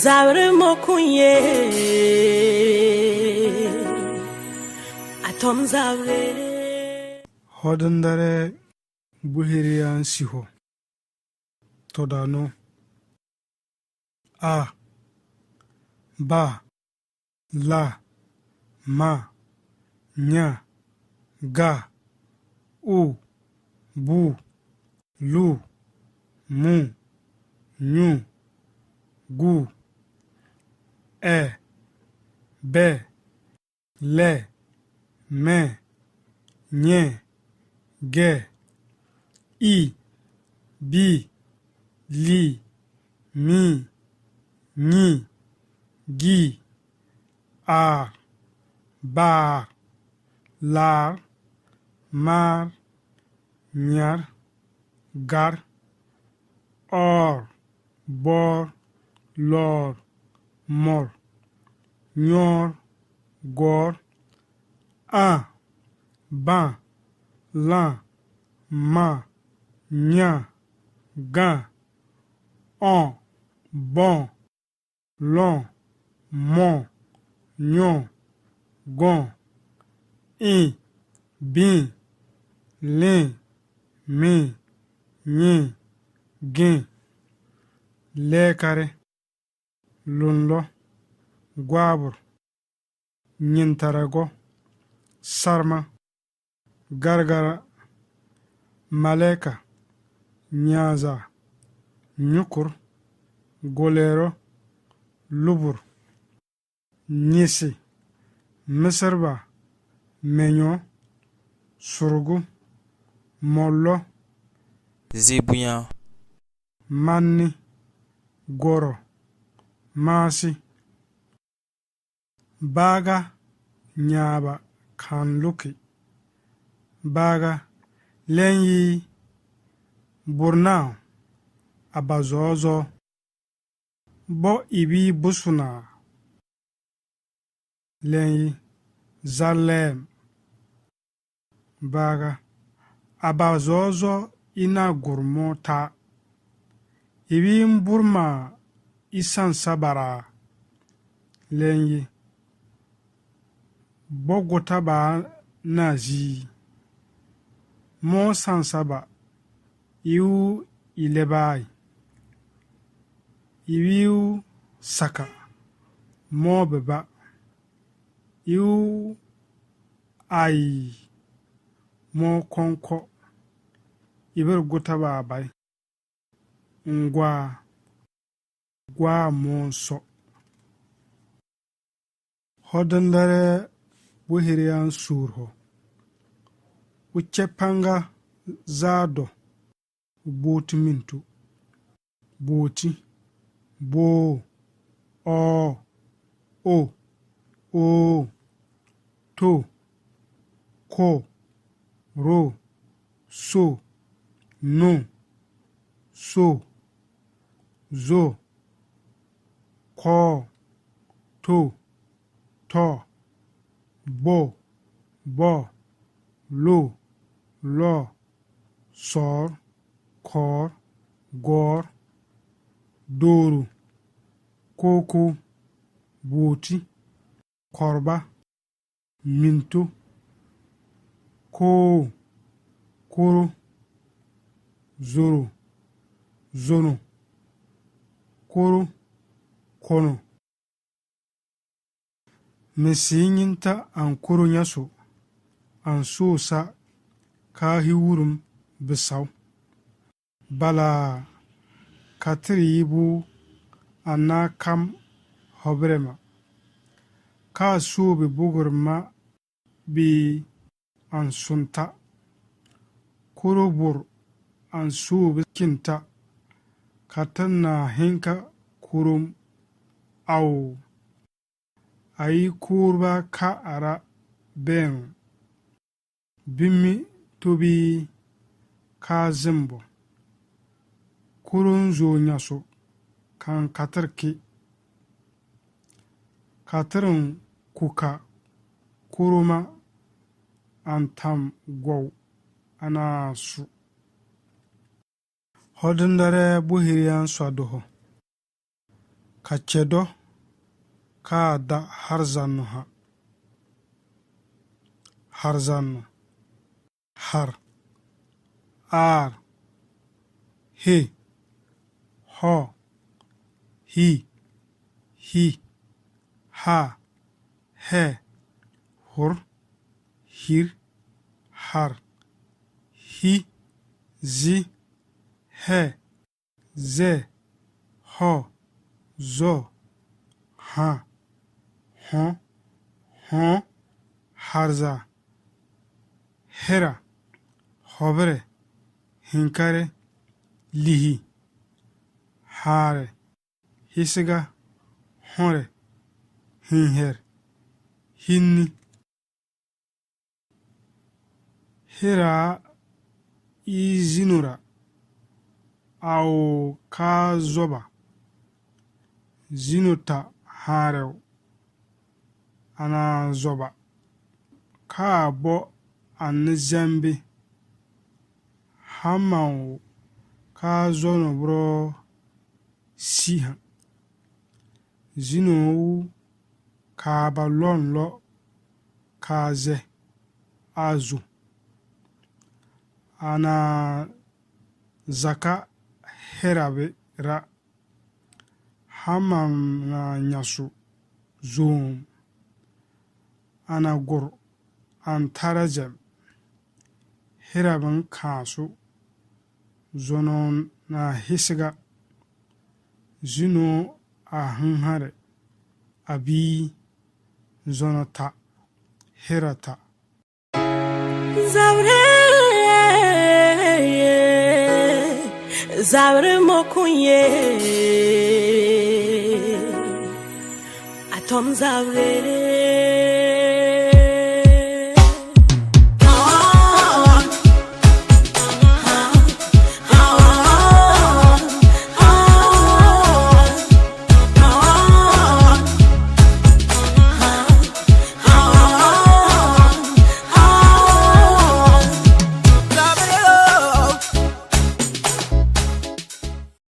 Zawre mokunye atom zawre hodandare buhiriyan siho todano a ba la ma nya ga u bu lu mu nyu gu be le me nye ge i bi li mi nyi gi a ba la mar nyar gar or bor lor mor nyor gor a ba la ma nya ga on bon lon mon nyon gon in bin lin min nyin gin lekare lunlo gwabur nyintarago sarma gargara maleka nyaza nyukur golero lubur nisi misirba menyo surgu mollo Zebunya manni goro masi baga nyaba kanluki baga lenyi burnao abazozo bo ibi busuna lenyi zalem baga abazozo ina gurmota ibi burma isan sabara lenyi bogota ba nazi mo sansaba iu ilebai iu saka mo beba iu ai mo konko ibir gota ba bai gwa monso hodandare buhiriyan surho uchepanga zado boti mintu boti bo o to ko ro so no so zo ko to bo lo sor kor gor doru koko boti korba mintu koro zoro zono koro kono mesinyinta an koro nyaso an sosa kahi wurum bisaw bala katiri yibu anna kam hobrema ka subi bugurma bi an sunta kurubur an subi kinta katanna hinka kurum au ayi kurba ka ara ben bimi tobi ka zimbo kurun zo nyaso kan katirin kuka kuruma antam gwaw ana su hodandare buhiriyan swadoho Kachedo ka da harzannu ha. Harzannu har ar he ho hi ha he hur hir har hi zi he ze ho zo ha ho harza hera hobre hinkare lihi hare hisiga hore hinher hinni hera izinura au ka zoba zinuta harew ana zoba ka bo an zambi hamaw ka zono bro siha zinu ka balon lo ka ze azu ana zaka herabe ra hamam na nyasu zoom ana gur an tarajem heraban kasu zonon na hisiga zino a hunhare abi zonota herata Zaure mokunye atom zaure